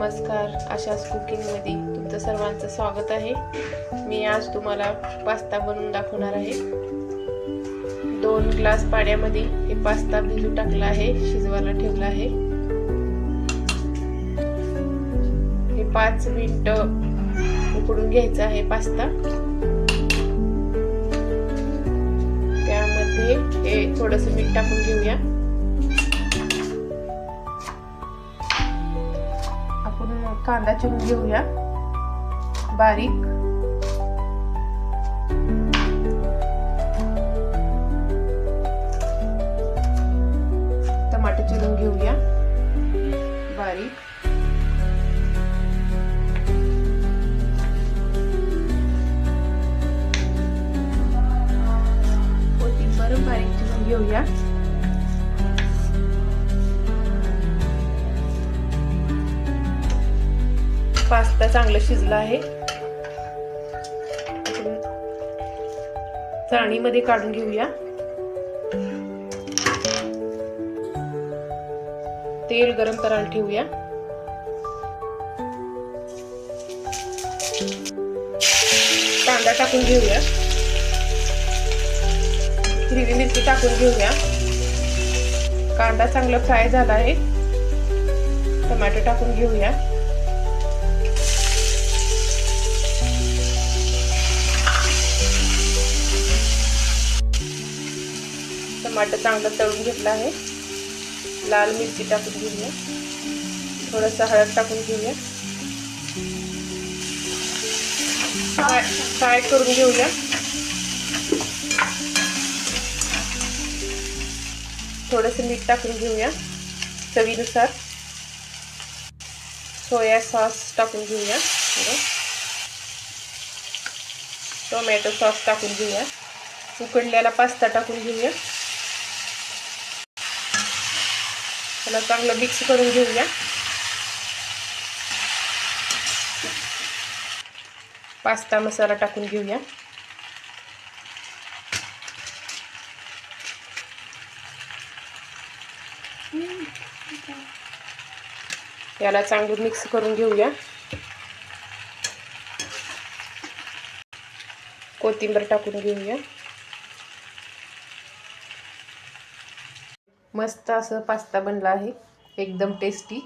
नमस्कार, आशास कुकिंगमध्ये तुमचं सर्वांचं स्वागत आहे। मी आज तुम्हाला पास्ता बनवून दाखवणार आहे। 2 ग्लास पाण्यामध्ये हे पास्ता भिजू टाकला आहे, शिजवायला ठेवला आहे। हे 5 मिनिटं उकडून घ्यायचा आहे पास्ता। त्यामध्ये हे थोडंसं मीठ टाकून घेऊया। कांदा चिरून घेऊया बारीक। टमाटे चिरून घेऊया बारीक। कोथिंबीर बारीक चिरून घेऊया। पास्ता चांगला शिजला आहे। चाळणीमध्ये काढून घेऊया। तेल गरम करायला ठेवूया। कांदा टाकून घेऊया। हिरवी मिरची टाकून घेऊया। कांदा चांगला फ्राय झाला आहे। टमाटे टाकून घेऊया। टमाटर चांगला तळून घेतला आहे। लाल मिरची टाकून घेऊया। थोडंसं हळद टाकून घेऊया। फ्राय करून घेऊया। थोडंसं मीठ टाकून घेऊया चवीनुसार। सोया सॉस टाकून घेऊया। टोमॅटो सॉस टाकून घेऊया। उकडलेला पास्ता टाकून घेऊया। त्याला चांगलं मिक्स करून घेऊया। पास्ता मसाला टाकून घेऊया। याला चांगलं मिक्स करून घेऊया। कोथिंबीर टाकून घेऊया। मस्त असं पास्ता बनला आहे, एकदम टेस्टी।